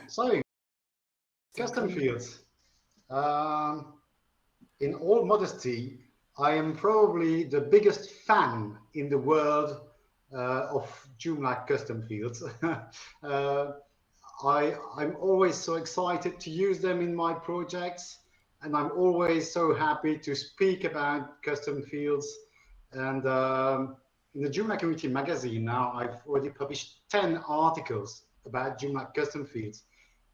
So, custom fields. In all modesty, I am probably the biggest fan in the world of Joomla custom fields. I'm always so excited to use them in my projects, and I'm always so happy to speak about custom fields. And in the Joomla Community magazine now, I've already published 10 articles about Joomla custom fields.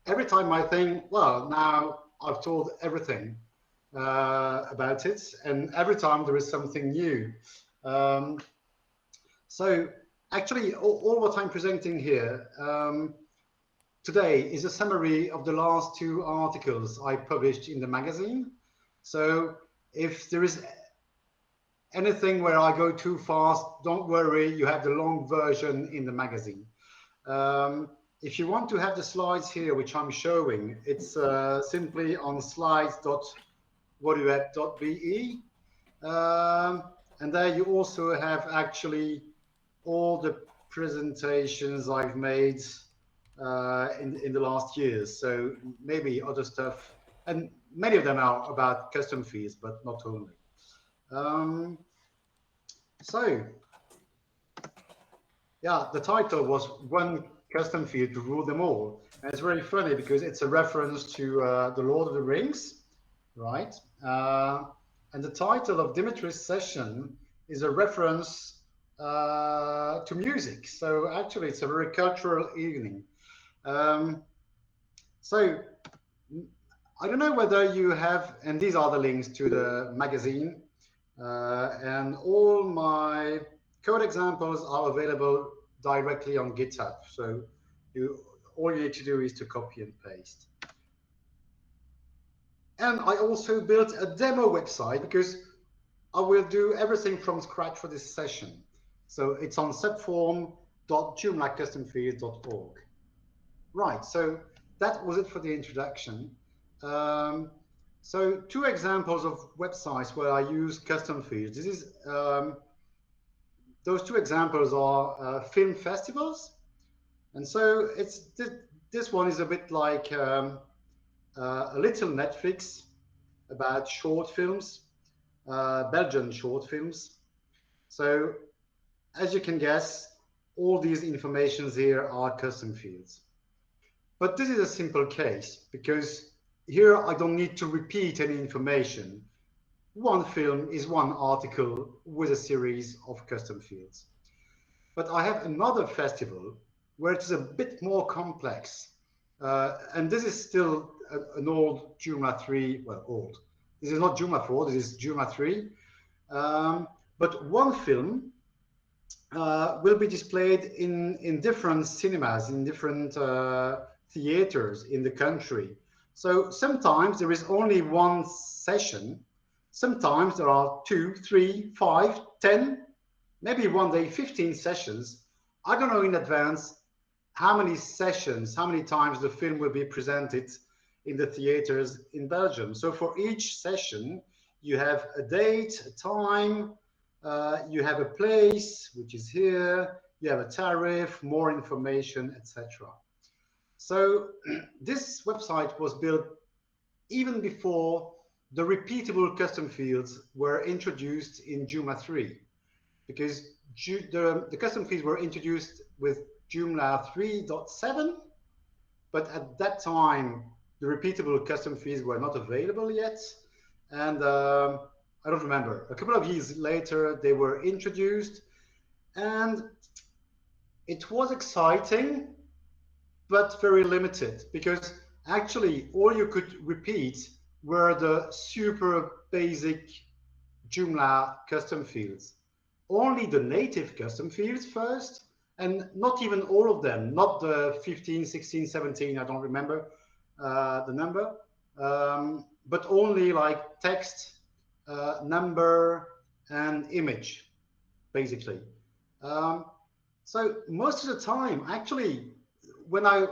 Every time I think, well, now I've told everything about it, and every time there is something new. So actually, all what I'm presenting here today is a summary of the last 2 articles I published in the magazine. So if there is anything where I go too fast, don't worry, you have the long version in the magazine. If you want to have the slides here, which I'm showing, it's simply on slides.wordweb.be. And there you also have actually all the presentations I've made in the last years. So maybe other stuff, and many of them are about custom fields, but not only. So yeah, the title was One Custom Field to Rule Them All. And it's very funny because it's a reference to The Lord of the Rings, right? And the title of Dimitri's session is a reference to music. So actually, it's a very cultural evening. So I don't know whether you have, and these are the links to the magazine, and all my code examples are available directly on GitHub. So all you need to do is to copy and paste. And I also built a demo website because I will do everything from scratch for this session. So it's on subform.joomlacustomfields.org. Right, so that was it for the introduction. So 2 examples of websites where I use custom fields. This is those 2 examples are film festivals, and so it's this one is a bit like a little Netflix about short films, Belgian short films. So as you can guess, all these informations here are custom fields. But this is a simple case because here I don't need to repeat any information. One film is one article with a series of custom fields. But I have another festival where it's a bit more complex. And this is still an old Joomla 3, well, old. This is not Joomla 4, this is Joomla 3. But one film will be displayed in different cinemas, in different theaters in the country. So sometimes there is only one session. Sometimes there are 2, 3, 5, 10, maybe one day 15 sessions. I don't know in advance how many sessions, how many times the film will be presented in the theaters in Belgium. So for each session, you have a date, a time, you have a place, which is here, you have a tariff, more information, etc. So this website was built even before the repeatable custom fields were introduced in Joomla 3, because the custom fields were introduced with Joomla 3.7, but at that time, the repeatable custom fields were not available yet. And I don't remember. A couple of years later, they were introduced, and it was exciting, but very limited, because actually all you could repeat were the super basic Joomla custom fields. Only the native custom fields first, and not even all of them, not the 15, 16, 17, I don't remember the number, but only like text, number, and image, basically. So most of the time, actually, when I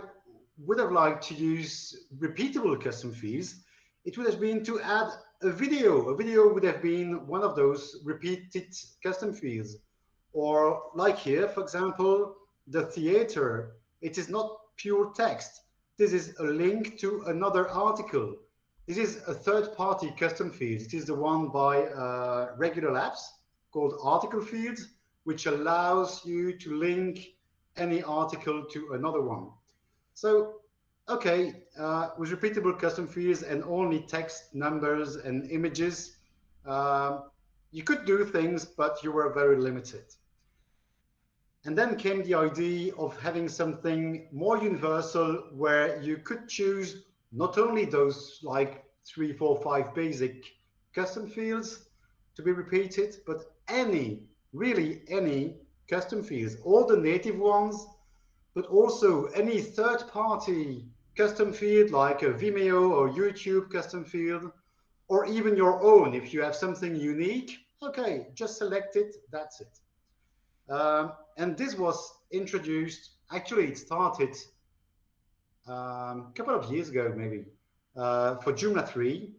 would have liked to use repeatable custom fields, it would have been to add a video. A video would have been one of those repeated custom fields. Or like here, for example, the theater. It is not pure text. This is a link to another article. This is a third-party custom field. It is the one by Regular Labs called article fields, which allows you to link any article to another one. So, okay, with repeatable custom fields and only text, numbers, and images, you could do things, but you were very limited. And then came the idea of having something more universal where you could choose not only those like 3, 4, 5 basic custom fields to be repeated, but any, really any custom fields, all the native ones, but also any third-party custom field like a Vimeo or YouTube custom field, or even your own. If you have something unique, okay, just select it, that's it. And this was introduced, actually it started a couple of years ago maybe, for Joomla 3.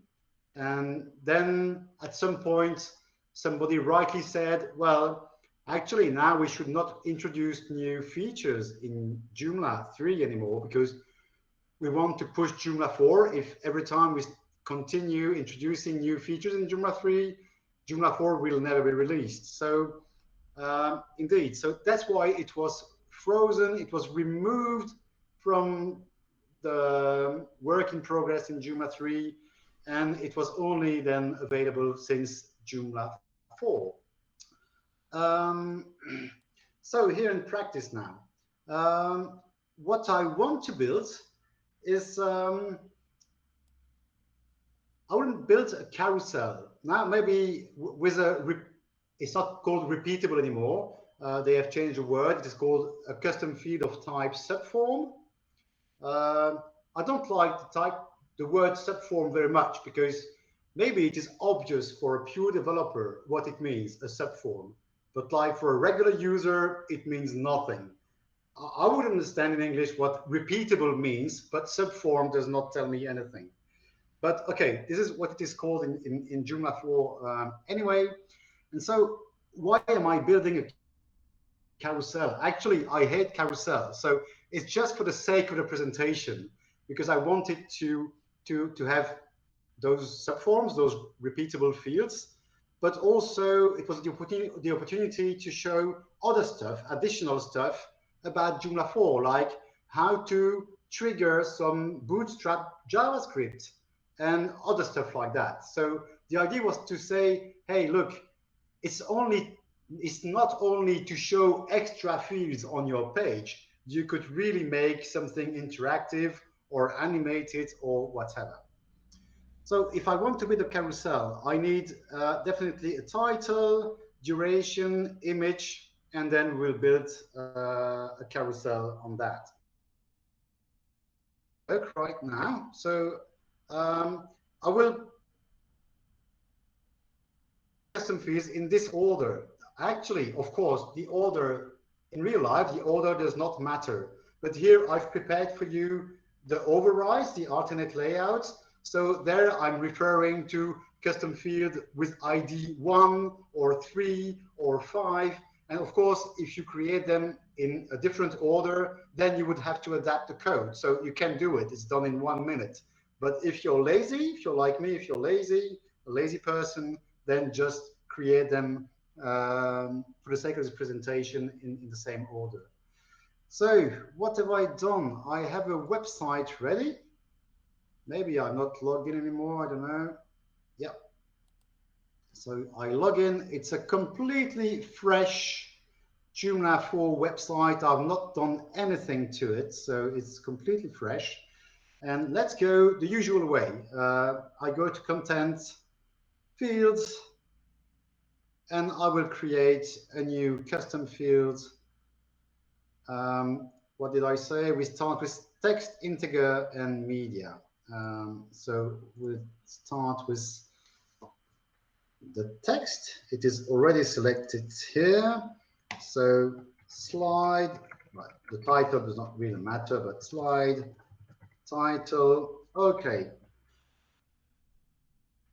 And then at some point, somebody rightly said, well, actually now we should not introduce new features in Joomla 3 anymore because we want to push Joomla 4. If every time we continue introducing new features in Joomla 3, Joomla 4 will never be released. So indeed, so that's why it was frozen. It was removed from the work in progress in Joomla 3, and it was only then available since Joomla 4. So here in practice now, what I want to build is I wouldn't build a carousel. Now maybe with it's not called repeatable anymore. They have changed the word. It is called a custom field of type subform. I don't like the word subform very much because maybe it is obvious for a pure developer what it means, a subform. But like for a regular user, it means nothing. I would understand in English what repeatable means, but subform does not tell me anything. But okay, this is what it is called in Joomla 4 anyway. And so why am I building a carousel? Actually, I hate carousel. So it's just for the sake of the presentation, because I wanted to have those subforms, those repeatable fields, but also it was the opportunity to show other stuff, additional stuff about Joomla 4, like how to trigger some bootstrap JavaScript and other stuff like that. So the idea was to say, hey, look, it's not only to show extra fields on your page. You could really make something interactive or animated or whatever. So if I want to build a carousel, I need definitely a title, duration, image, and then we'll build a carousel on that. Work right now. So I will custom fields in this order. Actually, of course, the order in real life, the order does not matter. But here I've prepared for you the overrides, the alternate layouts. So there I'm referring to custom field with ID 1 or 3 or 5. And of course, if you create them in a different order, then you would have to adapt the code. So you can do it. It's done in 1 minute. But if you're lazy, if you're like me, if you're lazy, a lazy person, then just create them for the sake of this presentation in the same order. So what have I done? I have a website ready. Maybe I'm not logged in anymore. I don't know. Yep. So I log in. It's a completely fresh Joomla 4 website. I've not done anything to it. So it's completely fresh. And let's go the usual way. I go to content, fields, and I will create a new custom field. What did I say? We start with text, integer, and media. So we'll start with the text. It is already selected here. So slide, right, the title does not really matter, but slide, title, okay.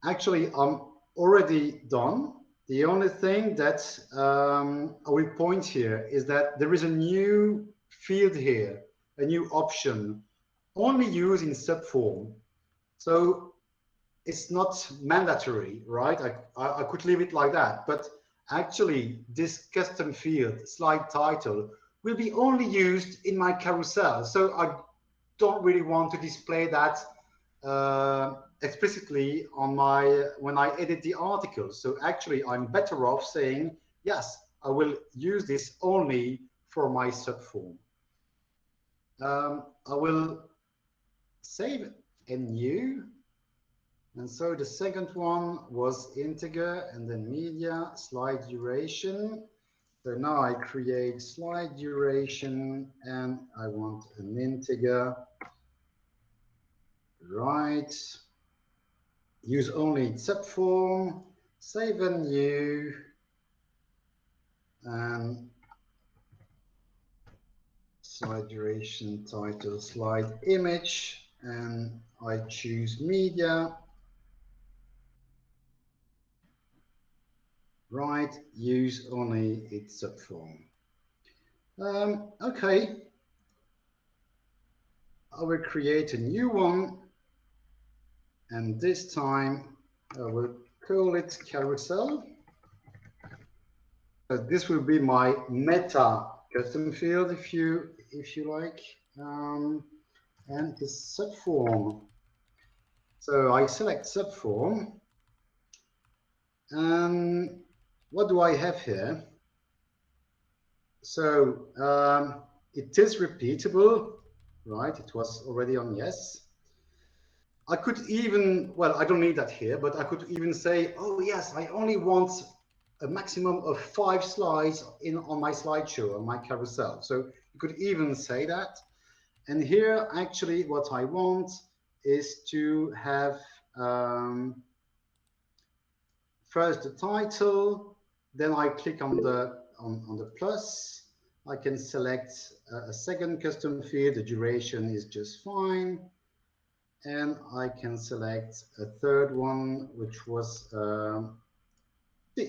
Actually, I'm already done. The only thing that I will point here is that there is a new field here, a new option, only used in subform. So it's not mandatory, right? I could leave it like that, but actually this custom field, slide title, will be only used in my carousel. So I don't really want to display that explicitly on my when I edit the article. So actually, I'm better off saying yes. I will use this only for my subform. I will save a new, and so the second one was integer, and then media slide duration. So now I create slide duration, and I want an integer. Right. Use only subform, save a new, and slide duration, title, slide image, and I choose media. Right, use only its subform. Okay, I will create a new one, and this time I will call it carousel. This will be my meta custom field, if you like, and the subform. So I select subform, and what do I have here? So it is repeatable, right? It was already on yes. I could even, well, I don't need that here, but I could even say, oh yes, I only want a maximum of 5 slides on my slideshow, on my carousel. So you could even say that. And here, actually, what I want is to have first the title, then I click on the plus. I can select a second custom field. The duration is just fine. And I can select a third one, which was the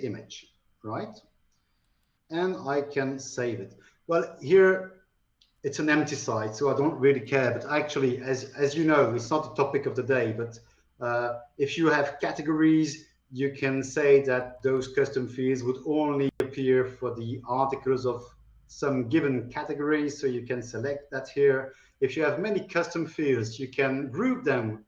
image, right? And I can save it. Well, here it's an empty site, so I don't really care. But actually, as you know, it's not the topic of the day. But if you have categories, you can say that those custom fields would only appear for the articles of some given category. So you can select that here. If you have many custom fields, you can group them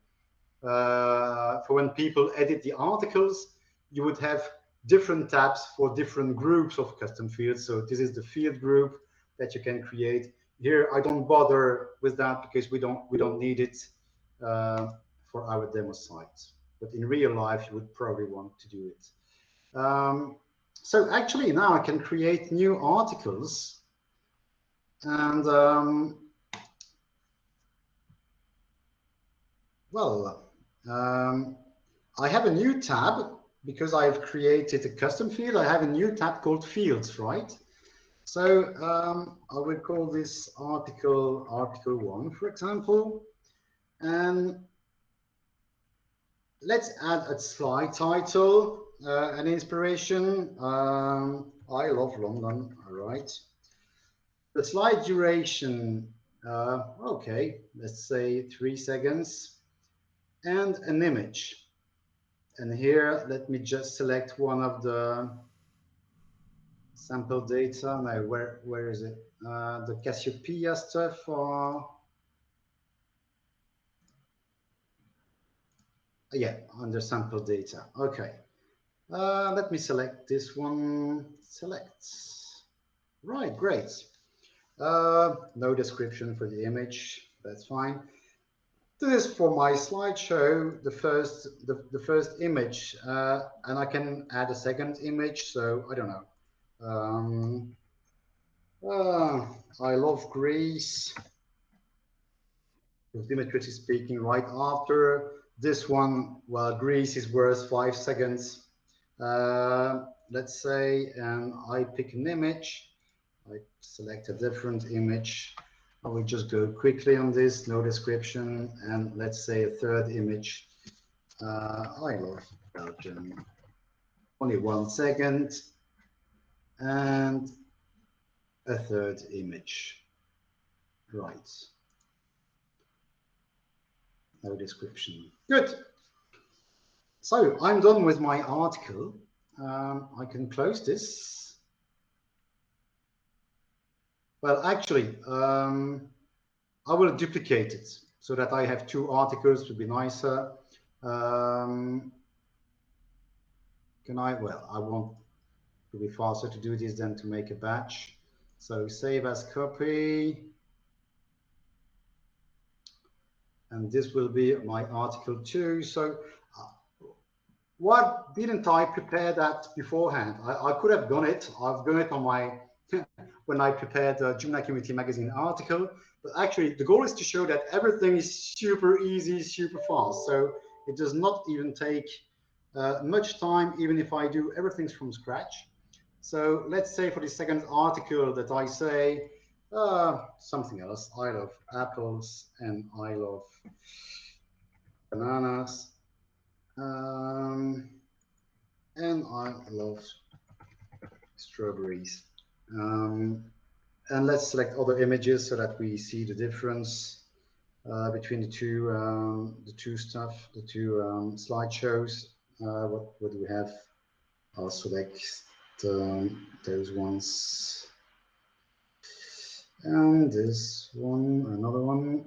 for when people edit the articles. You would have different tabs for different groups of custom fields. So this is the field group that you can create. Here, I don't bother with that because we don't need it for our demo site. But in real life, you would probably want to do it. So actually, now I can create new articles, and well, I have a new tab because I've created a custom field. I have a new tab called Fields, right? So I will call this article 1, for example, and let's add a slide title, an inspiration. I love London. All right. The slide duration. Okay, let's say 3 seconds, and an image. And here, let me just select one of the sample data. Now, where is it? The Cassiopeia stuff. Yeah, under sample data. Okay. Let me select this one. Select. Right, great. No description for the image. That's fine. This is for my slideshow, the first image, and I can add a second image. So I don't know. I love Greece. Dimitris is speaking right after this one. Well, Greece is worth 5 seconds. Let's say, and I pick an image. I select a different image. I will just go quickly on this, no description, and let's say a third image. I love Belgium. Only 1 second. And a third image. Right. No description. Good. So I'm done with my article. I can close this. Well, actually, I will duplicate it so that I have two articles to be nicer. Can I? Well, I want to be faster to do this than to make a batch. So save as copy. And this will be my article 2. So why didn't I prepare that beforehand? I could have done it. I've done it on my when I prepared the Joomla Community Magazine article. But actually, the goal is to show that everything is super easy, super fast. So it does not even take much time, even if I do everything from scratch. So let's say for the second article that I say something else. I love apples and I love bananas. And I love strawberries. Um, and let's select other images so that we see the difference between the two stuff, the two slideshows. What do we have? I'll select those ones. And this one, another one.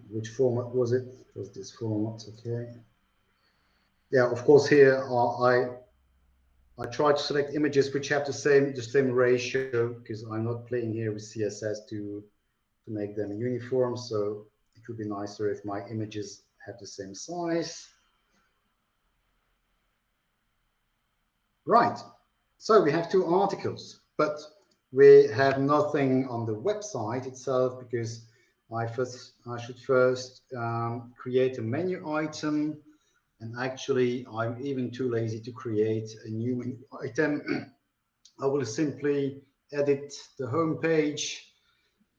Which format was it? It was this format, okay. Yeah, of course here I try to select images which have the same ratio because I'm not playing here with CSS to make them uniform. So it would be nicer if my images have the same size. Right. So we have two articles, but we have nothing on the website itself because I should first create a menu item. And actually, I'm even too lazy to create a new menu item. I will simply edit the home page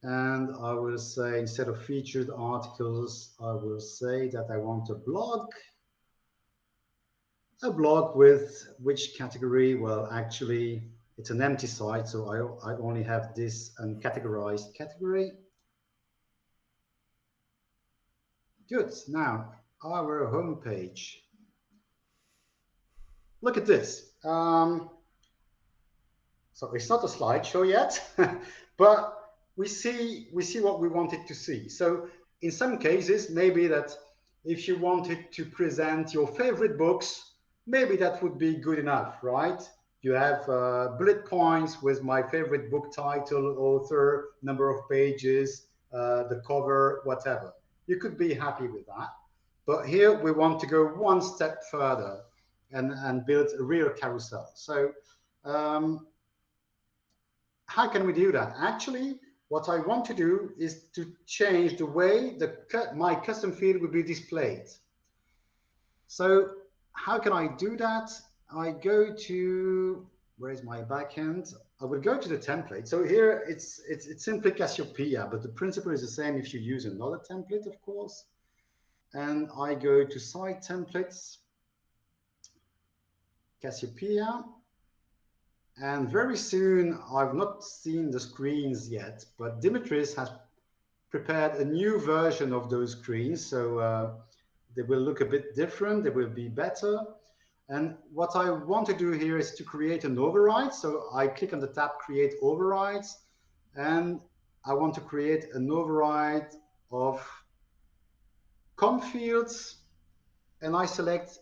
and I will say instead of featured articles, I will say that I want a blog with which category? Well, actually, it's an empty site, so I only have this uncategorized category. Good. Now, our home page. Look at this. So it's not a slideshow yet, but we see what we wanted to see. So in some cases, maybe that if you wanted to present your favorite books, maybe that would be good enough, right? You have bullet points with my favorite book title, author, number of pages, the cover, whatever. You could be happy with that. But here we want to go one step further and build a real carousel. So how can we do that? Actually, what I want to do is to change the way my custom field will be displayed. So how can I do that? I go to, where is my backend? I will go to the template. So here it's simply Cassiopeia, but the principle is the same if you use another template, of course. And I go to site templates, Cassiopeia. And very soon, I've not seen the screens yet, but Dimitris has prepared a new version of those screens. So they will look a bit different. They will be better. And what I want to do here is to create an override. So I click on the tab, create overrides. And I want to create an override of com fields. And I select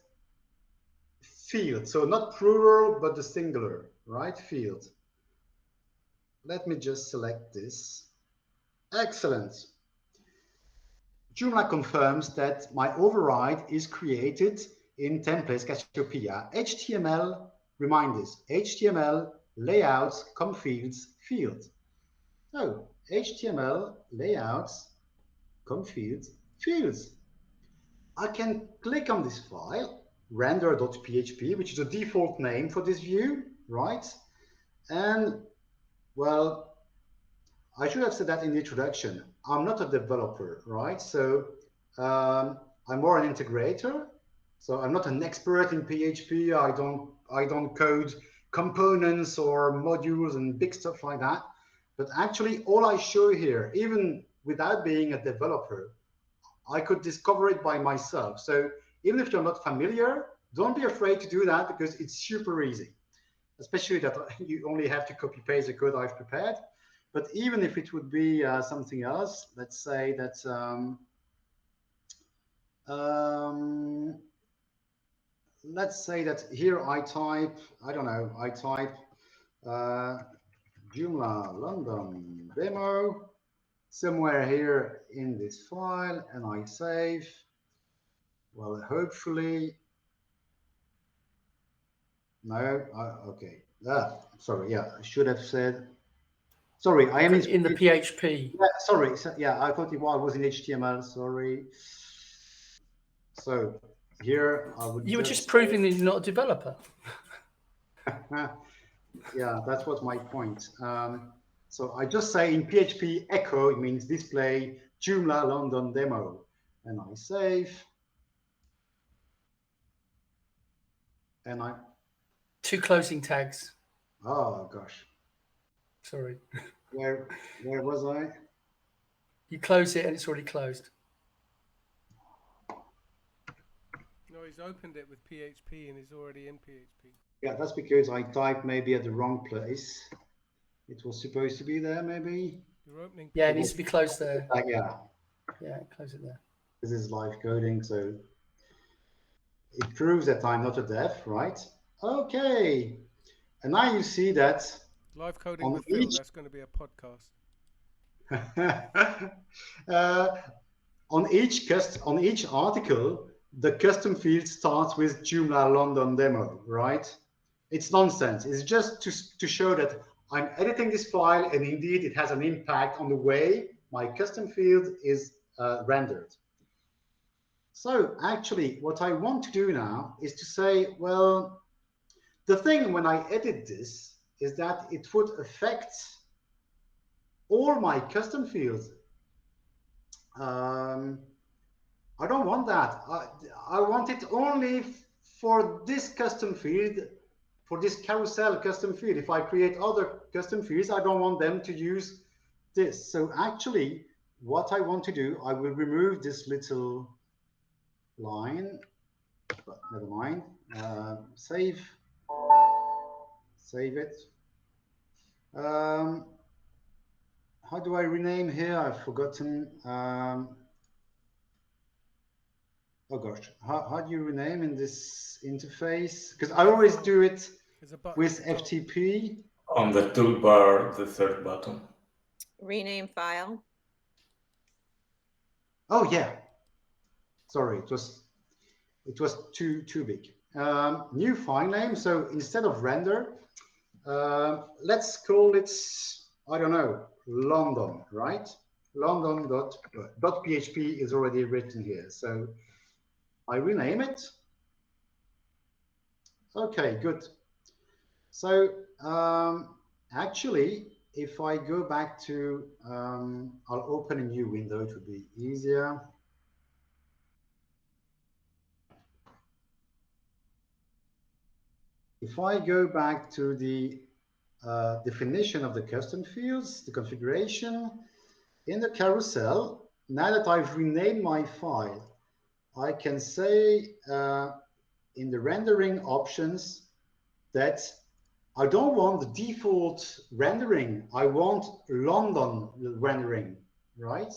field. So not plural, but the singular, right? Field. Let me just select this. Excellent. Joomla confirms that my override is created in templates Cassiopeia. HTML, reminders, HTML, layouts, com fields, field. So HTML, layouts, com fields, fields. I can click on this file, render.php, which is the default name for this view, right? And well, I should have said that in the introduction. I'm not a developer, right? So I'm more an integrator. So I'm not an expert in PHP. I don't code components or modules and big stuff like that. But actually, all I show here, even without being a developer, I could discover it by myself. So even if you're not familiar, don't be afraid to do that because it's super easy, especially that you only have to copy paste the code I've prepared. But even if it would be something else, let's say that let's say that here I type, I don't know, I type Joomla London demo somewhere here in this file and I save. Well, hopefully, no, okay. Sorry, yeah, I should have said, sorry, I am in the PHP. Yeah, sorry, so, yeah, I thought it was in HTML, sorry. So here I would You were just proving that you're not a developer. Yeah, that's what my point. So I just say in PHP echo, it means display Joomla London demo. And I save. And I... 2 closing tags. Oh, gosh. Sorry. Where was I? You close it and it's already closed. No, he's opened it with PHP and he's already in PHP. Yeah, that's because I typed maybe at the wrong place. It was supposed to be there, maybe. You're opening. Yeah, it needs to be closed there. Yeah. Yeah, close it there. This is live coding, so it proves that I'm not a dev, right? Okay. And now you see that Live coding with Phil, that's going to be a podcast. On each article, the custom field starts with Joomla London demo, right? It's nonsense. It's just to show that I'm editing this file and indeed it has an impact on the way my custom field is rendered. So actually what I want to do now is to say, well, the thing when I edit this is that it would affect all my custom fields. I don't want that. I want it only for this custom field, for this carousel custom field. If I create other custom fields, I don't want them to use this. So actually, what I want to do, I will remove this little line, but never mind. Save it. How do I rename here? I've forgotten. Oh gosh, how do you rename in this interface? Because I always do it with FTP. On the toolbar, the third button. Rename file. Oh yeah. Sorry, it was too big. New file name. So instead of render, let's call it, I don't know, London, right? London.php is already written here. So I rename it. Okay, good. So actually, if I go back to, I'll open a new window, it would be easier. If I go back to the definition of the custom fields, the configuration, in the carousel, now that I've renamed my file, I can say in the rendering options that I don't want the default rendering. I want London rendering, right?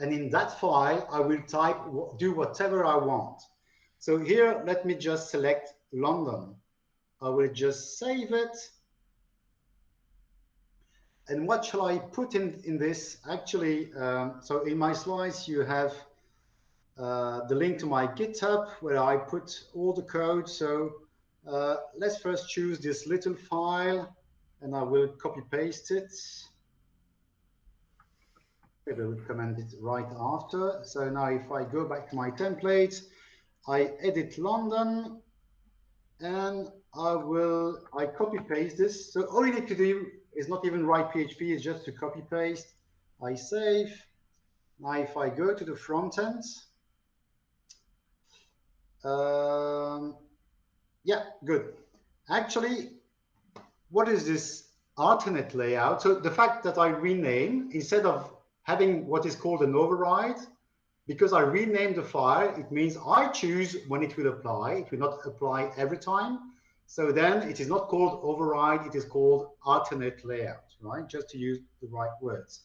And in that file, I will do whatever I want. So here, let me just select London. I will just save it. And what shall I put in this? Actually, so in my slides, you have the link to my GitHub where I put all the code. So let's first choose this little file and I will copy paste it. I will comment it right after. So now if I go back to my template, I edit London and I copy paste this. So all you need to do is not even write PHP, it's just to copy paste. I save. Now if I go to the front end, Yeah, good. Actually, what is this alternate layout? So the fact that I rename, instead of having what is called an override, because I renamed the file, it means I choose when it will apply. It will not apply every time. So then it is not called override, it is called alternate layout, right? Just to use the right words.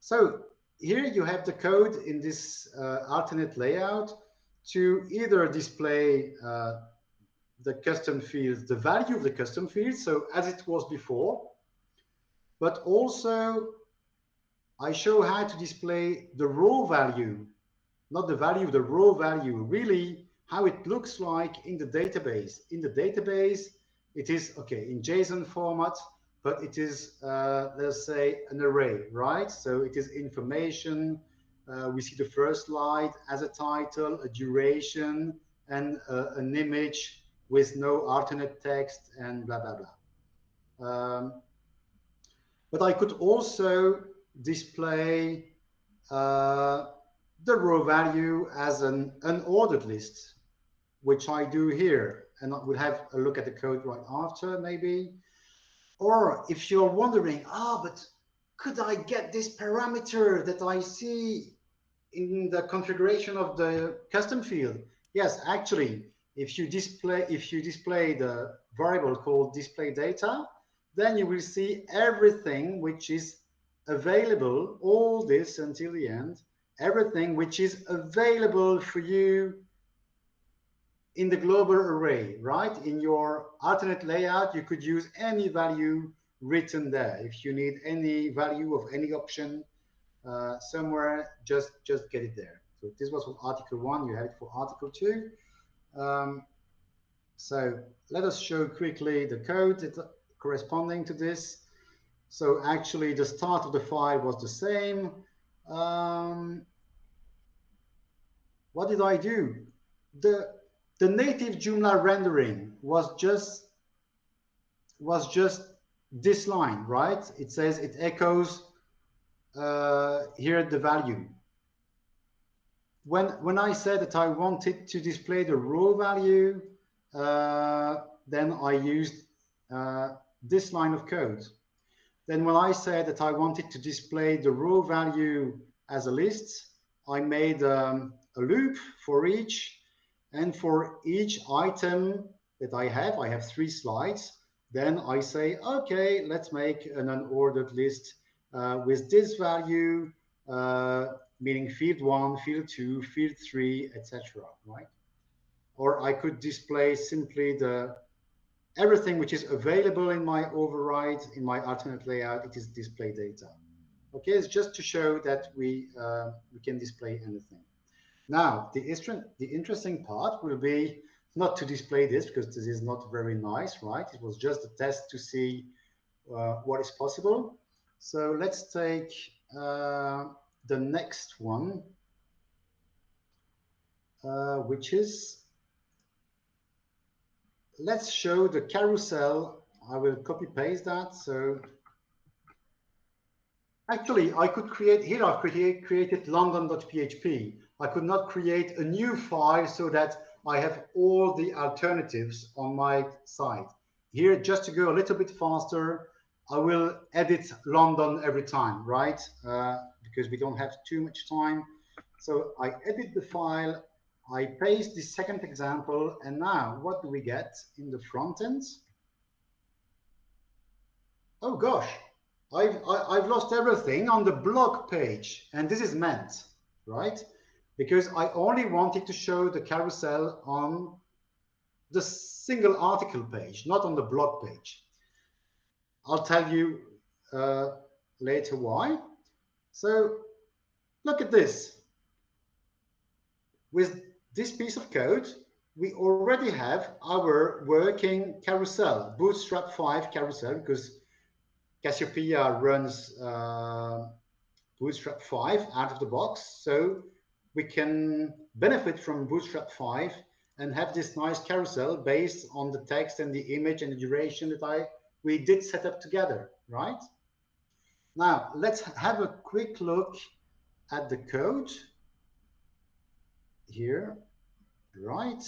So here you have the code in this alternate layout to either display the custom fields, the value of the custom field, so as it was before, but also I show how to display the raw value, not the value, the raw value, really how it looks like in the database. In the database, it is, okay, in JSON format, but it is, let's say, an array, right? So it is information. We see the first slide as a title, a duration, and an image with no alternate text and blah, blah, blah. But I could also display the raw value as an unordered list, which I do here. And we'll have a look at the code right after, maybe. Or if you're wondering, but could I get this parameter that I see in the configuration of the custom field? Yes, actually, if you display the variable called display data, then you will see everything which is available, all this until the end, everything which is available for you in the global array, right? In your alternate layout, you could use any value written there. If you need any value of any option somewhere, just get it there. So this was for article 1, you had it for article 2. So let us show quickly the code corresponding to this. So actually the start of the file was the same. What did I do? The native Joomla rendering was just this line, right? It says it echoes here the value. When I said that I wanted to display the raw value, then I used this line of code. Then when I said that I wanted to display the raw value as a list, I made a loop for each. And for each item that I have 3 slides. Then I say, okay, let's make an unordered list with this value, meaning field 1, field 2, field 3, etc. Right? Or I could display simply everything which is available in my override, in my alternate layout, it is display data. Okay, it's just to show that we can display anything. Now, the interesting part will be not to display this because this is not very nice, right? It was just a test to see what is possible. So let's take the next one, which is, let's show the carousel. I will copy paste that. So actually, I could create, here I've created london.php. I could not create a new file so that I have all the alternatives on my site. Here, just to go a little bit faster, I will edit London every time, right? Because we don't have too much time. So I edit the file, I paste the second example, and now what do we get in the front end? Oh gosh, I've lost everything on the blog page, and this is meant, right? Because I only wanted to show the carousel on the single article page, not on the blog page. I'll tell you later why. So look at this. With this piece of code, we already have our working carousel, Bootstrap 5 carousel, because Cassiopeia runs Bootstrap 5 out of the box, so we can benefit from Bootstrap 5 and have this nice carousel based on the text and the image and the duration that we did set up together, right? Now, let's have a quick look at the code here. Right.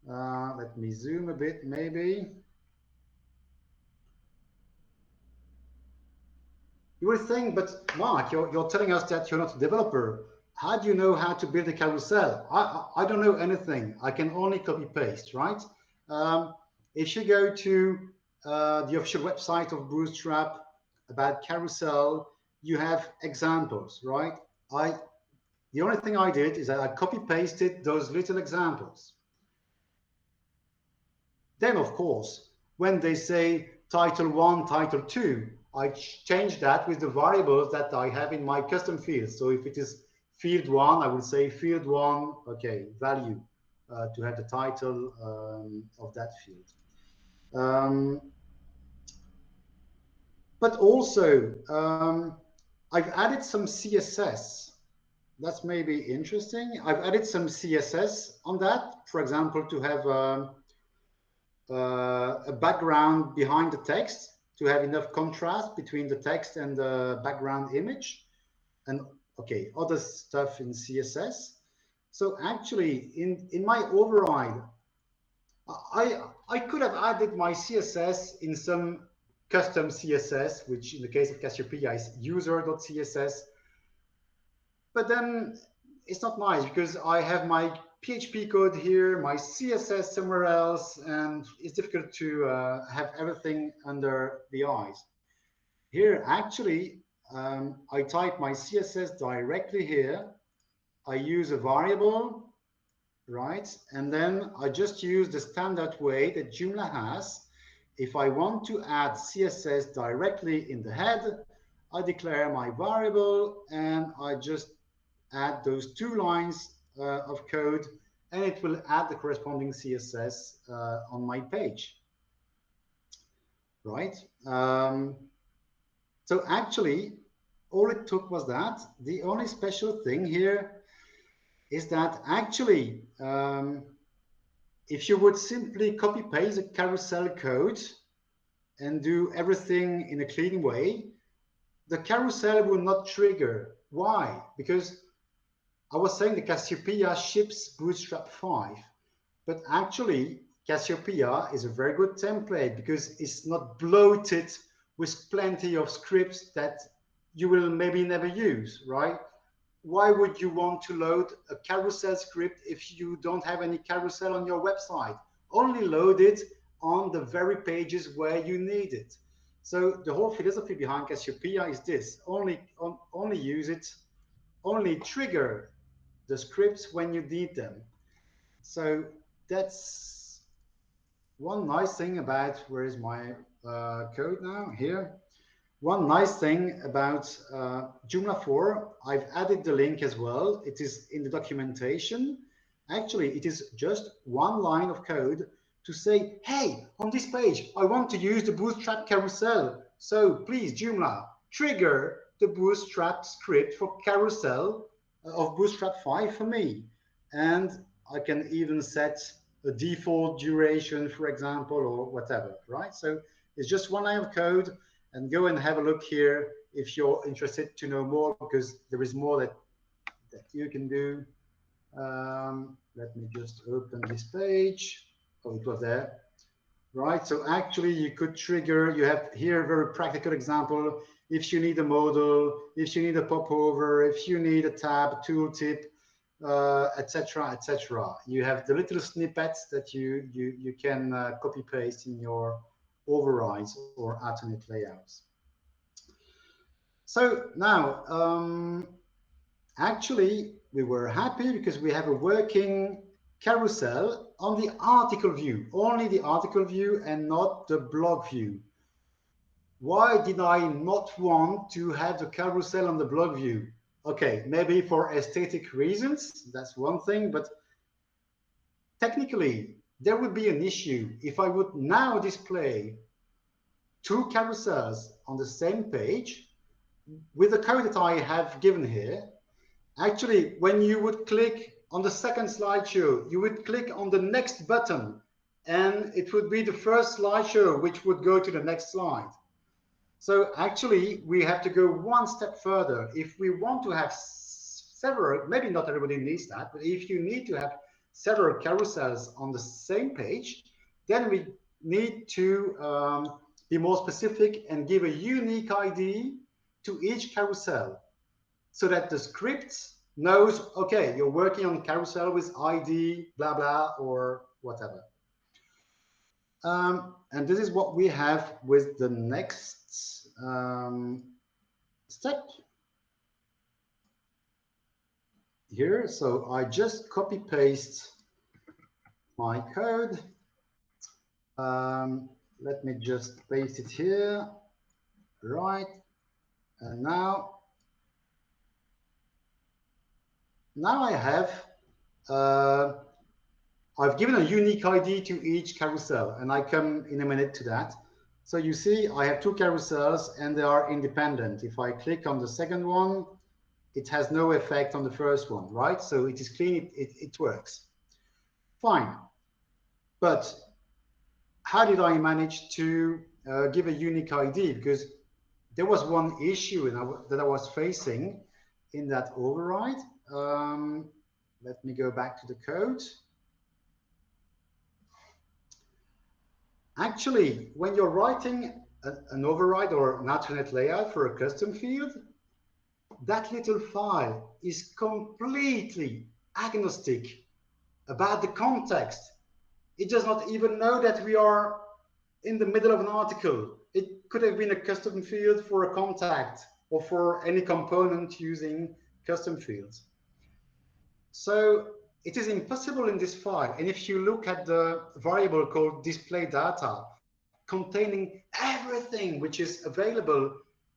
Let me zoom a bit, maybe. You would think, but Mark, you're telling us that you're not a developer. How do you know how to build a carousel? I don't know anything. I can only copy paste, right? If you go to the official website of Bootstrap about carousel, you have examples, right? The only thing I did is that I copy pasted those little examples. Then, of course, when they say title 1, title 2, I change that with the variables that I have in my custom fields. So if it is field 1, I will say field 1, okay, value to have the title of that field. But also, I've added some CSS. That's maybe interesting. I've added some CSS on that, for example, to have a background behind the text to have enough contrast between the text and the background image, and okay, other stuff in CSS. So actually, in my override, I could have added my CSS in some custom CSS, which in the case of Cassiopeia is user.css. But then it's not nice because I have my PHP code here, my CSS somewhere else, and it's difficult to have everything under the eyes. Here, actually, I type my CSS directly here. I use a variable, right? And then I just use the standard way that Joomla has. If I want to add CSS directly in the head, I declare my variable and I just add those 2 lines of code, and it will add the corresponding CSS on my page, right? So actually, all it took was that. The only special thing here is that actually, if you would simply copy paste the carousel code and do everything in a clean way, the carousel will not trigger. Why? Because I was saying the Cassiopeia ships Bootstrap 5, but actually Cassiopeia is a very good template because it's not bloated with plenty of scripts that you will maybe never use, right? Why would you want to load a carousel script if you don't have any carousel on your website? Only load it on the very pages where you need it. So the whole philosophy behind Cassiopeia is this: only use it, only trigger the scripts when you need them. So that's one nice thing about, where is my code now? Here. One nice thing about Joomla 4, I've added the link as well. It is in the documentation. Actually, it is just 1 line of code to say, hey, on this page, I want to use the Bootstrap carousel. So please, Joomla, trigger the Bootstrap script for carousel of Bootstrap 5 for me. And I can even set a default duration, for example, or whatever, right? So it's just 1 line of code, and go and have a look here if you're interested to know more, because there is more that you can do. Let me just open this page. Oh, it was there. Right, so actually you could trigger, you have here a very practical example. If you need a modal, if you need a popover, if you need a tab, tooltip, etc., etc. You have the little snippets that you can copy paste in your overrides or alternate layouts. So now, actually, we were happy because we have a working carousel on the article view, only the article view and not the blog view. Why did I not want to have the carousel on the blog view? Okay, maybe for aesthetic reasons, that's one thing, but technically, there would be an issue if I would now display 2 carousels on the same page with the code that I have given here. Actually, when you would click on the second slideshow, you would click on the next button, and it would be the first slideshow which would go to the next slide. So actually, we have to go 1 step further. If we want to have several, maybe not everybody needs that, but if you need to have several carousels on the same page, then we need to be more specific and give a unique ID to each carousel so that the script knows, okay, you're working on carousel with ID, blah, blah, or whatever. And this is what we have with the next step here. So I just copy paste my code. Let me just paste it here. Right. And now I have, I've given a unique ID to each carousel, and I come in a minute to that. So you see, I have two carousels and they are independent. If I click on the second one, it has no effect on the first one, right? So it is clean, it works. Fine. But how did I manage to give a unique ID? Because there was one issue that I was facing in that override. Let me go back to the code. Actually, when you're writing an override or an alternate layout for a custom field, that little file is completely agnostic about the context. It does not even know that we are in the middle of an article. It could have been a custom field for a contact or for any component using custom fields. So it is impossible in this file. And if you look at the variable called display data, containing everything which is available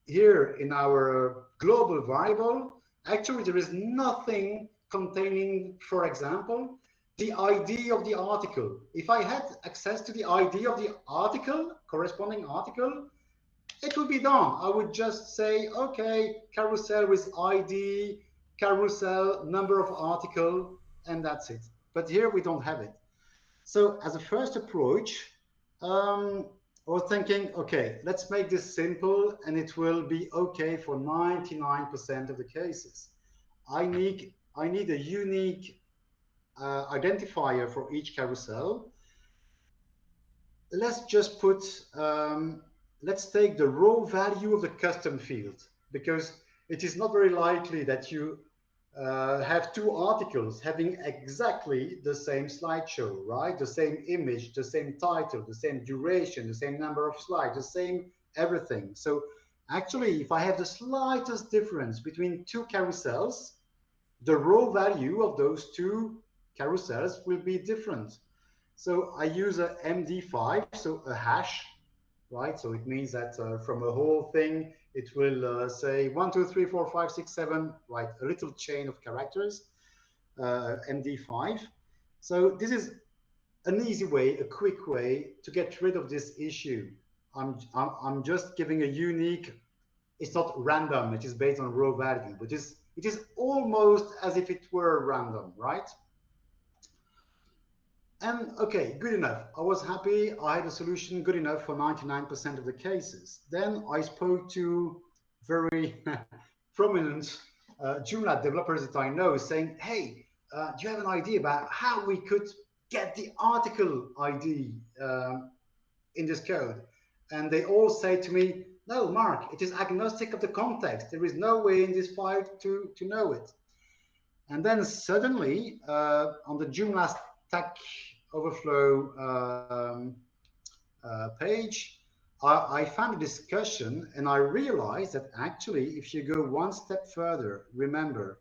here in our global variable, actually there is nothing containing, for example, the ID of the article. If I had access to the ID of the article, corresponding article, it would be done. I would just say, okay, carousel with ID, carousel, number of article, and that's it. But here we don't have it. So as a first approach, I was thinking, okay, let's make this simple and it will be okay for 99% of the cases. I need a unique identifier for each carousel. Let's just put, let's take the raw value of the custom field, because it is not very likely that you have two articles having exactly the same slideshow, right? The same image, the same title, the same duration, the same number of slides, the same everything. So actually, if I have the slightest difference between two carousels, the raw value of those two carousels will be different. So I use a MD5, so a hash, right? So it means that from a whole thing, it will say 1, 2, 3, 4, 5, 6, 7, right? A little chain of characters, MD5. So this is an easy way, a quick way to get rid of this issue. I'm just giving a unique, it's not random, it is based on raw value, but it is almost as if it were random, right? And okay, good enough. I was happy. I had a solution good enough for 99% of the cases. Then I spoke to very prominent Joomla developers that I know, saying, hey, do you have an idea about how we could get the article ID in this code? And they all say to me, no, Mark, it is agnostic of the context. There is no way in this file to know it. And then suddenly on the Joomla Stack Overflow page, I found a discussion and I realized that actually, if you go one step further, remember,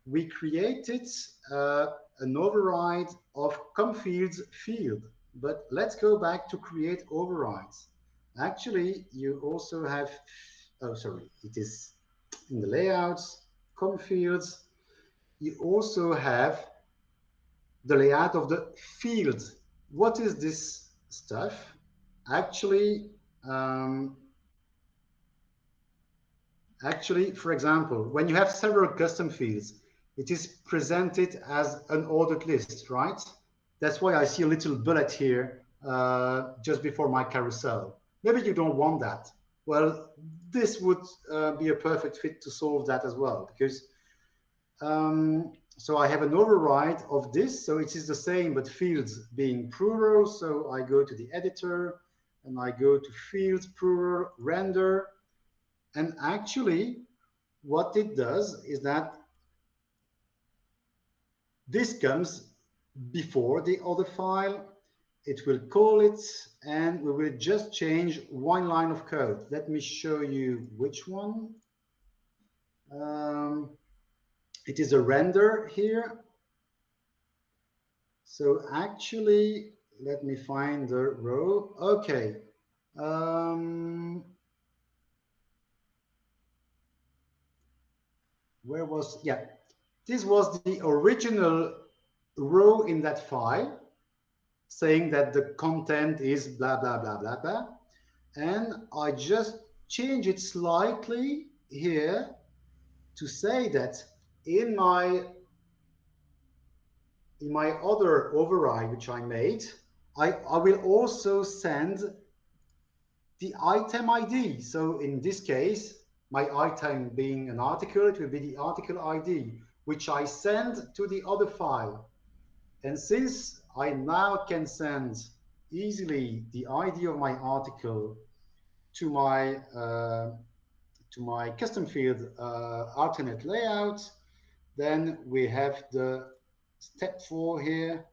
we created an override of comFields field, but let's go back to create overrides. Actually, you also have, oh, sorry, it is in the layouts, comFields. You also have the layout of the field. What is this stuff? Actually, for example, when you have several custom fields, it is presented as an ordered list, right? That's why I see a little bullet here just before my carousel. Maybe you don't want that. Well, this would be a perfect fit to solve that as well, because so I have an override of this. So it is the same, but fields being plural. So I go to the editor and I go to fields, plural, render. And actually, what it does is that this comes before the other file. It will call it, and we will just change one line of code. Let me show you which one. It is a render here. So actually, let me find the row. Okay. Where was, yeah, this was the original row in that file saying that the content is blah, blah, blah, blah, blah. And I just change it slightly here to say that in my other override, which I made, I will also send the item ID. So in this case, my item being an article, it will be the article ID, which I send to the other file. And since I now can send easily the ID of my article to my custom field alternate layout, then we have the step 4 here.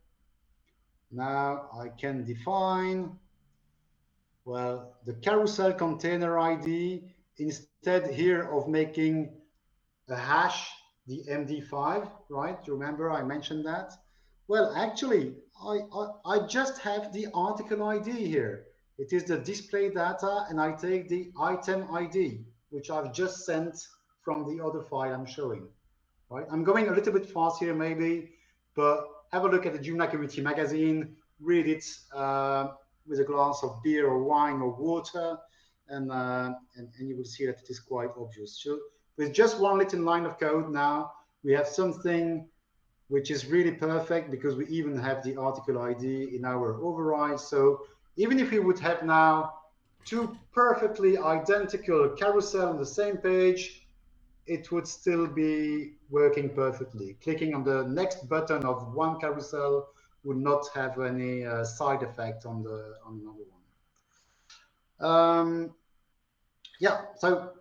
Now I can define, well, the carousel container ID, instead here of making a hash, the MD5, right? You remember I mentioned that? Well, actually, I just have the article ID here. It is the display data, and I take the item ID, which I've just sent from the other file I'm showing, right? I'm going a little bit fast here, maybe, but have a look at the Joomla Community Magazine, read it with a glass of beer or wine or water, and you will see that it is quite obvious. So with just one little line of code now, we have something which is really perfect because we even have the article ID in our override. So even if we would have now two perfectly identical carousel on the same page, it would still be working perfectly. Clicking on the next button of one carousel would not have any side effect on another one. Yeah, so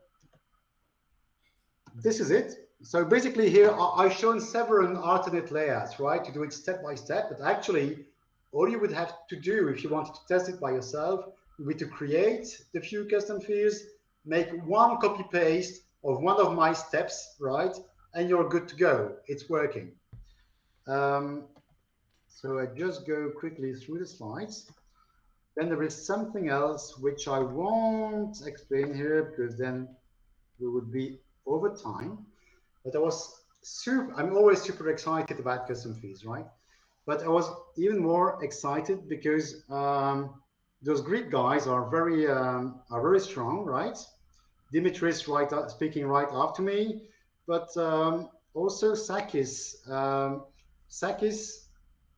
this is it. So basically here I've shown several alternate layouts, right, to do it step by step. But actually, all you would have to do if you wanted to test it by yourself would be to create the few custom fields, make one copy paste of one of my steps, right, and you're good to go. It's working. So I just go quickly through the slides. Then there is something else which I won't explain here because then we would be over time. But I'm always super excited about custom fields, right? But I was even more excited because those Greek guys are very strong, right? Dimitris speaking right after me, but also Sakis. Sakis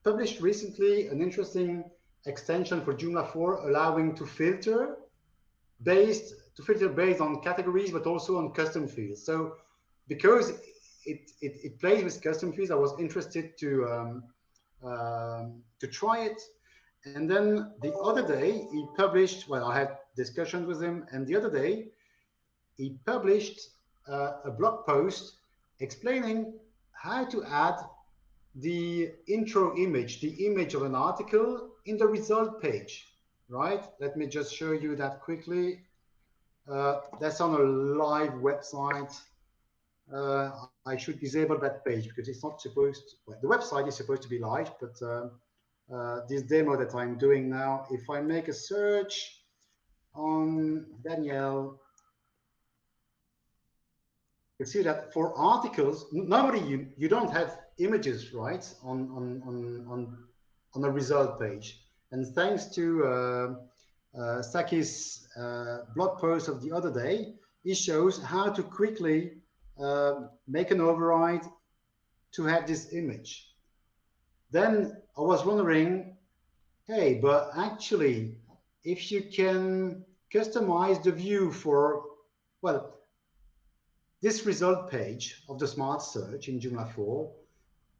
published recently an interesting extension for Joomla 4, allowing to filter based on categories, but also on custom fields. So because it plays with custom fields, I was interested to try it. And then the other day he published, well, I had discussions with him, and the other day he published a blog post explaining how to add the intro image, the image of an article in the result page, right? Let me just show you that quickly. That's on a live website. I should disable that page because it's not supposed to, well, the website is supposed to be live, but this demo that I'm doing now, if I make a search on Daniel, you see that for articles, normally you don't have images, right, on a result page. And thanks to Sakis' blog post of the other day, he shows how to quickly make an override to have this image. Then I was wondering, hey, but actually, if you can customize the view for, well, this result page of the smart search in Joomla 4,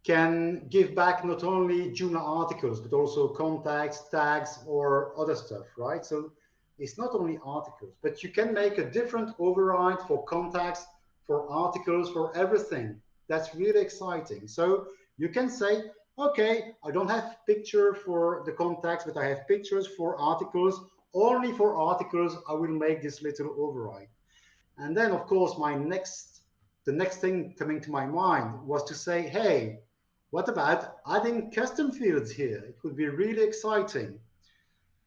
can give back not only Joomla articles, but also contacts, tags, or other stuff, right? So it's not only articles, but you can make a different override for contacts, for articles, for everything. That's really exciting. So you can say, okay, I don't have picture for the contacts, but I have pictures for articles. Only for articles, I will make this little override. And then, of course, the next thing coming to my mind was to say, hey, what about adding custom fields here? It would be really exciting.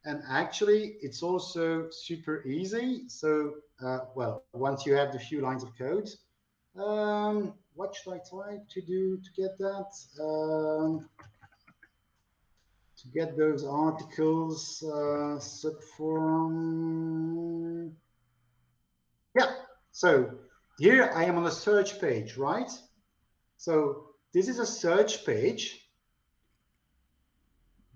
And actually, it's also super easy. So, well, once you have the few lines of code, what should I type to do to get that? To get those articles, subform. Yeah, so here I am on a search page, right? So this is a search page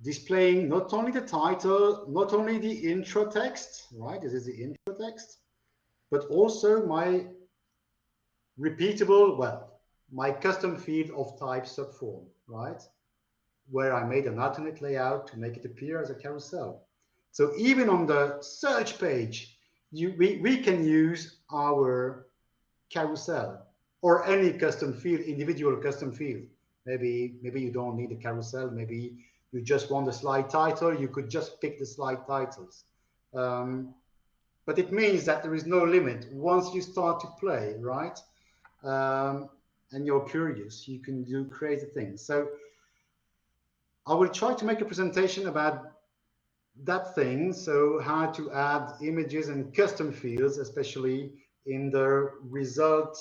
displaying not only the title, not only the intro text, right? This is the intro text, but also my repeatable, well, my custom field of type subform, right? Where I made an alternate layout to make it appear as a carousel. So even on the search page, we can use our carousel or any custom field, individual custom field. Maybe you don't need a carousel. Maybe you just want a slide title. You could just pick the slide titles. But it means that there is no limit. Once you start to play, right? And you're curious, you can do crazy things. So I will try to make a presentation about that thing. So how to add images and custom fields, especially in the result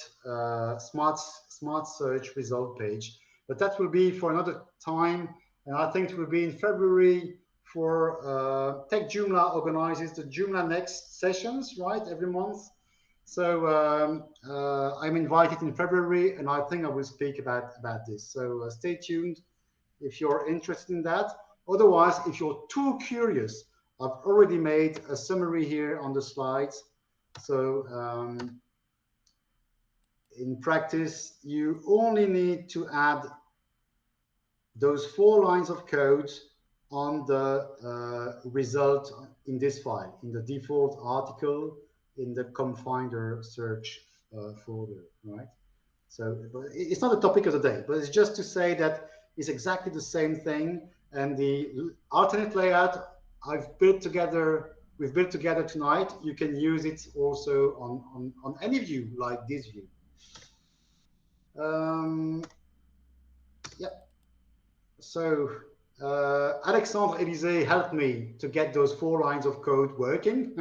smart search result page. But that will be for another time, and I think it will be in February for Tech Joomla organizes the Joomla Next sessions, right, every month. So I'm invited in February, and I think I will speak about this. So stay tuned if you're interested in that. Otherwise, if you're too curious, I've already made a summary here on the slides. So in practice, you only need to add those 4 lines of code on the result in this file, in the default article, in the ComFinder search folder, right? So it's not a topic of the day, but it's just to say that it's exactly the same thing. And the alternate layout we've built together tonight, you can use it also on any view, like this view. Yeah. So Alexandre Élysée helped me to get those 4 lines of code working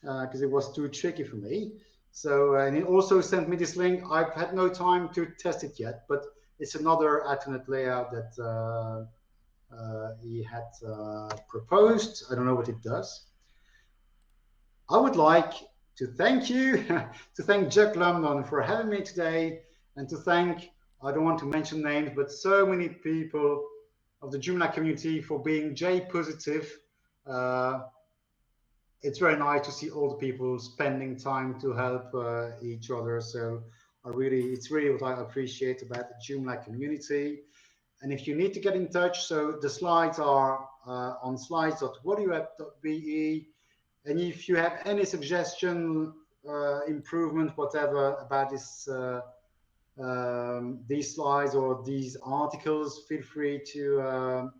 because it was too tricky for me. So, and he also sent me this link. I've had no time to test it yet, but it's another alternate layout that he had proposed. I don't know what it does. I would like to thank you, to thank Jack London for having me today, and to thank, I don't want to mention names, but so many people of the Joomla community for being J positive. It's very nice to see all the people spending time to help each other. So it's really what I appreciate about the Joomla community. And if you need to get in touch, so the slides are on slides.whatdoyouapp.be. And if you have any suggestion, improvement, whatever about this, these slides or these articles, feel free to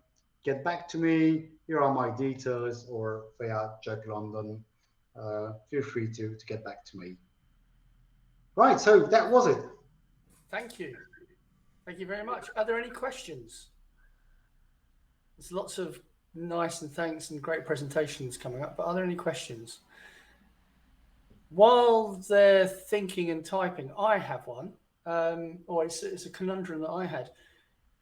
get back to me. Here are my details, or via Jack London. Feel free to get back to me. Right, so that was it. Thank you. Thank you very much. Are there any questions? There's lots of nice and thanks and great presentations coming up, but are there any questions? While they're thinking and typing, I have one, or it's a conundrum that I had.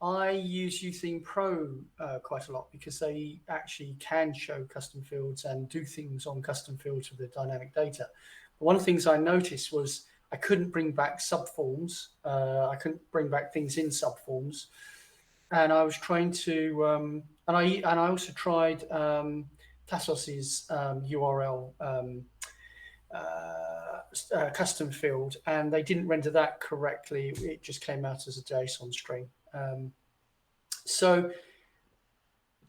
I use Utheme Pro quite a lot because they actually can show custom fields and do things on custom fields with the dynamic data. But one of the things I noticed was I couldn't bring back subforms. I couldn't bring back things in subforms, and I was trying to, and I also tried Tassos's URL custom field, and they didn't render that correctly. It just came out as a JSON string. So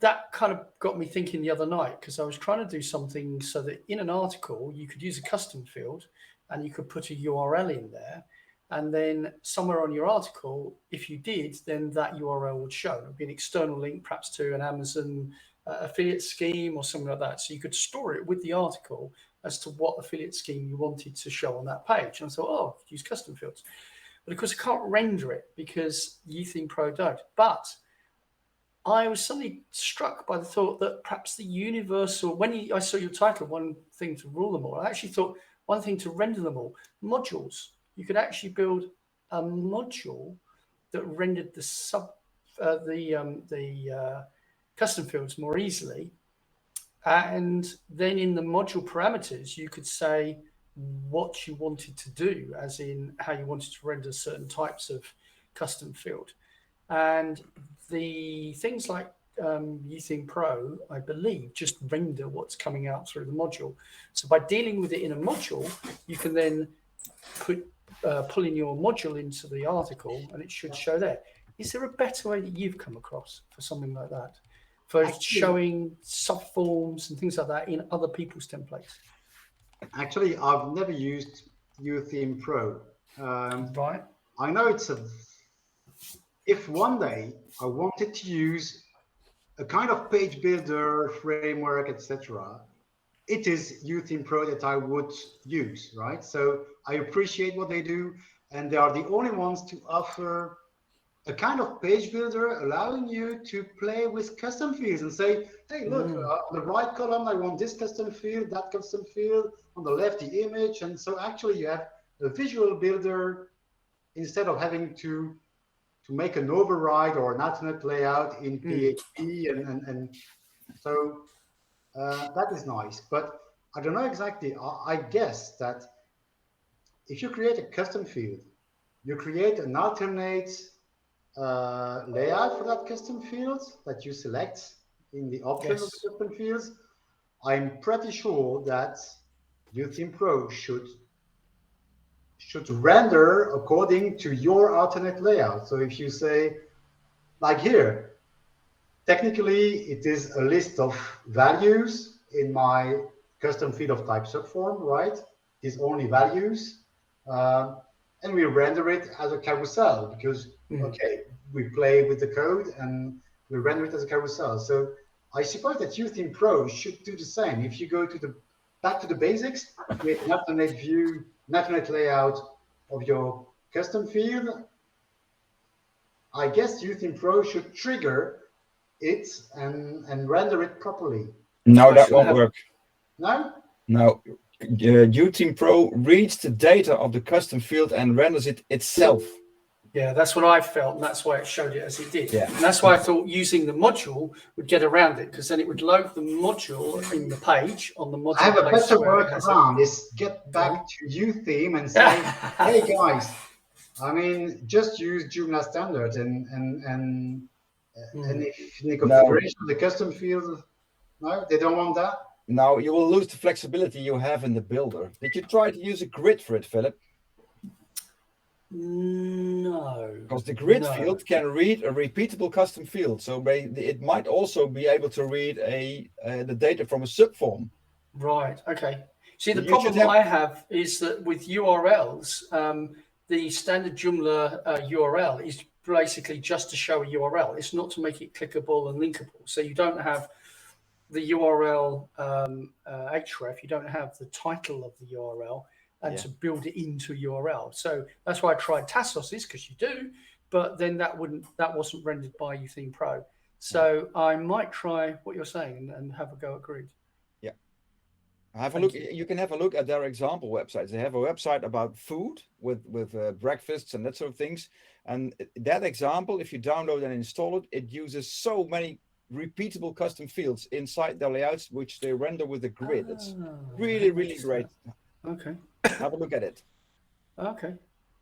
that kind of got me thinking the other night, because I was trying to do something so that in an article you could use a custom field and you could put a URL in there. And then somewhere on your article, if you did, then that URL would show. It would be an external link, perhaps to an Amazon affiliate scheme or something like that. So you could store it with the article as to what affiliate scheme you wanted to show on that page. And I thought, oh, use custom fields. But of course, I can't render it because UTheme Pro don't. But I was suddenly struck by the thought that perhaps the universal, I saw your title, one thing to rule them all, I actually thought one thing to render them all, modules. You could actually build a module that rendered the custom fields more easily. And then in the module parameters, you could say what you wanted to do, as in how you wanted to render certain types of custom field. And the things like UTheme Pro, I believe, just render what's coming out through the module. So by dealing with it in a module, you can then pull in your module into the article and it should show there. Is there a better way that you've come across for something like that? For showing subforms and things like that in other people's templates? Actually, I've never used UTheme Pro. Right. I know if one day I wanted to use a kind of page builder framework, etc., it is UTheme Pro that I would use, right? So I appreciate what they do, and they are the only ones to offer a kind of page builder allowing you to play with custom fields and say, hey, look, on the right column, I want this custom field, that custom field, on the left, the image. And so actually you have a visual builder instead of having to make an override or an alternate layout in PHP. And so that is nice. But I don't know exactly. I guess that if you create a custom field, you create an alternate layout for that custom field that you select in the options of the custom fields. I'm pretty sure that UTheme Pro should render according to your alternate layout. So if you say, like here, technically it is a list of values in my custom field of type subform, right? It's only values. And we render it as a carousel because, okay, we play with the code and we render it as a carousel. So I suppose that UTheme Pro should do the same. If you go back to the basics, create an alternate view, an alternate layout of your custom field, I guess UTheme Pro should trigger it and render it properly. No, that won't work. No? No. UTheme Pro reads the data of the custom field and renders it itself. Yeah, that's what I felt, and that's why it showed it as it did. Yeah. And that's why I thought using the module would get around it, because then it would load the module in the page on the module. I have a better workaround is get back to UTheme and say, hey guys, I mean, just use Joomla standard and if in the configuration of the custom field, no, they don't want that. No, you will lose the flexibility you have in the builder. Did you try to use a grid for it, Philip? No. Because the grid field can read a repeatable custom field. So it might also be able to read the data from a subform. Right, okay. See, the problem I have is that with URLs, the standard Joomla URL is basically just to show a URL. It's not to make it clickable and linkable. So you don't have the URL href, you don't have the title of the URL and to build it into URL. So that's why I tried Tassos, because you do, but then that wasn't rendered by UTheme Pro. So I might try what you're saying and have a go at grid. Yeah. Have a look. You can have a look at their example websites. They have a website about food with breakfasts and that sort of things. And that example, if you download and install it, it uses so many repeatable custom fields inside their layouts, which they render with a grid. It's really, really great. Okay. Have a look at it. Okay.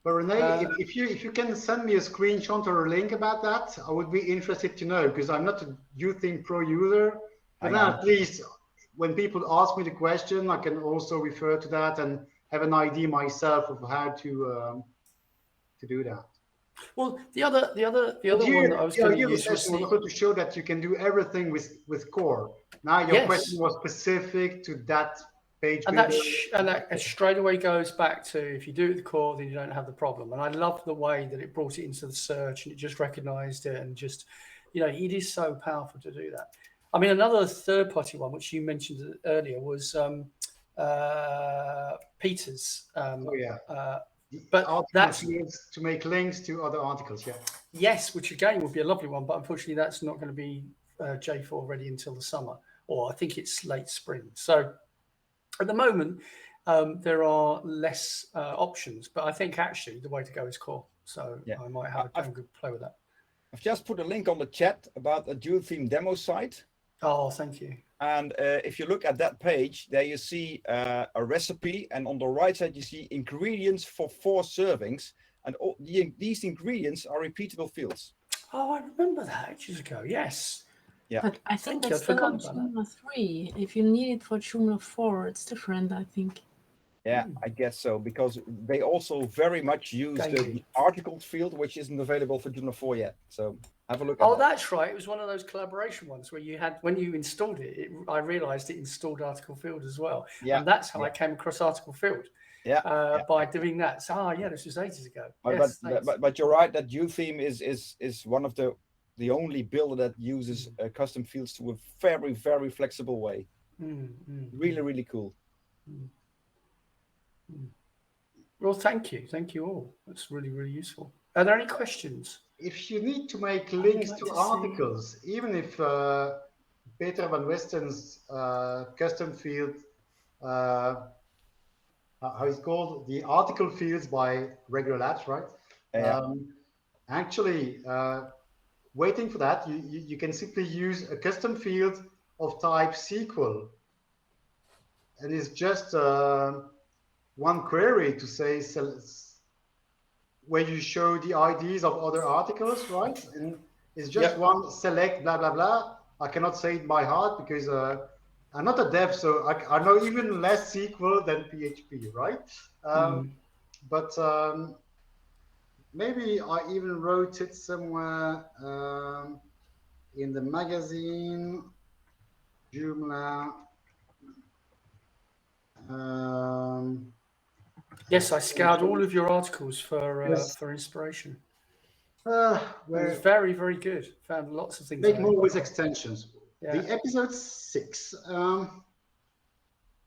But Renee, if you can send me a screenshot or a link about that, I would be interested to know, because I'm not a UTheme Pro user. But then at least when people ask me the question, I can also refer to that and have an idea myself of how to do that. Well, the other Here, one that I was going to here the use was session was the, also to show that you can do everything with core. Now your Yes. question was specific to that page and builder. that straight away goes back to, if you do it with the core, then you don't have the problem. And I love the way that it brought it into the search and it just recognized it, and just, it is so powerful to do that. I mean, another third-party one, which you mentioned earlier, was Peter's. Oh yeah. But article that's fields to make links to other articles. Yeah. Yes, which again would be a lovely one, but unfortunately that's not going to be J4 ready until the summer, or I think it's late spring. So at the moment there are less options, but I think actually the way to go is core. So Yeah. I might have a good play with that. I've just put a link on the chat about a dual theme demo site. Oh, thank you. And if you look at that page, there you see a recipe, and on the right side you see ingredients for 4 servings, and these ingredients are repeatable fields. Oh, I remember that ages ago. Yes. Yeah. But I think Thank you, that's I'd still on forgotten about Joomla 3. If you need it for Joomla 4, it's different, I think. Yeah, I guess so, because they also very much use the articles field, which isn't available for Joomla 4 yet. So have a look at Oh, that. that's right. It was one of those collaboration ones where you had, when you installed it, I realized it installed article field as well. Yeah. And that's how I came across article field. Yeah. By doing that. So, this was ages ago. But you're right that UTheme is one of the only builder that uses custom fields to a very, very flexible way. Really, really cool. Well, thank you all. That's really, really useful. Are there any questions? If you need to make links to articles, even if Peter van Westen's custom field, how it's called, the article fields by Regular Labs, right? Actually, waiting for that, you can simply use a custom field of type SQL, and it's just one query to say where you show the IDs of other articles, right? And it's just one select blah blah blah. I cannot say it by heart because I'm not a dev, so I know even less SQL than PHP, right? But maybe I even wrote it somewhere in the magazine, Joomla. Yes, I scoured all of your articles for inspiration. It was very, very good. Found lots of things. Make more with extensions. Yeah. The episode 6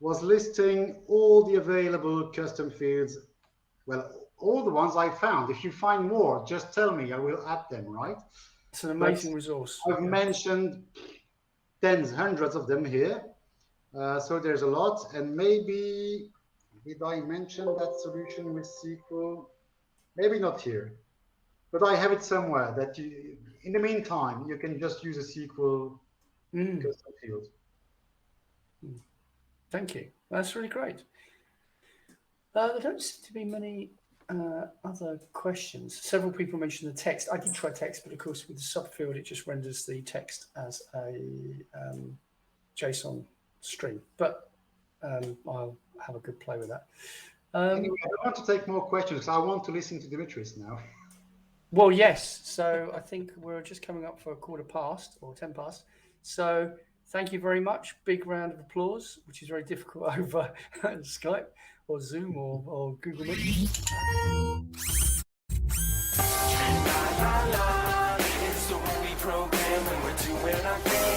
was listing all the available custom fields. Well, all the ones I found. If you find more, just tell me. I will add them, right? It's an amazing resource. I've mentioned tens, hundreds of them here. So there's a lot. And maybe, did I mention that solution with SQL? Maybe not here. But I have it somewhere that you, in the meantime, you can just use a SQL custom field. Thank you. That's really great. There don't seem to be many other questions. Several people mentioned the text. I did try text, but of course with the subfield, it just renders the text as a JSON string. But I'll have a good play with that. Anyway, I want to take more questions because I want to listen to Dimitris now. Well, yes. So I think we're just coming up for 1/4 or 10 past. So thank you very much. Big round of applause, which is very difficult over Skype or Zoom or Google Meet. It's the way we program when we're doing our thing.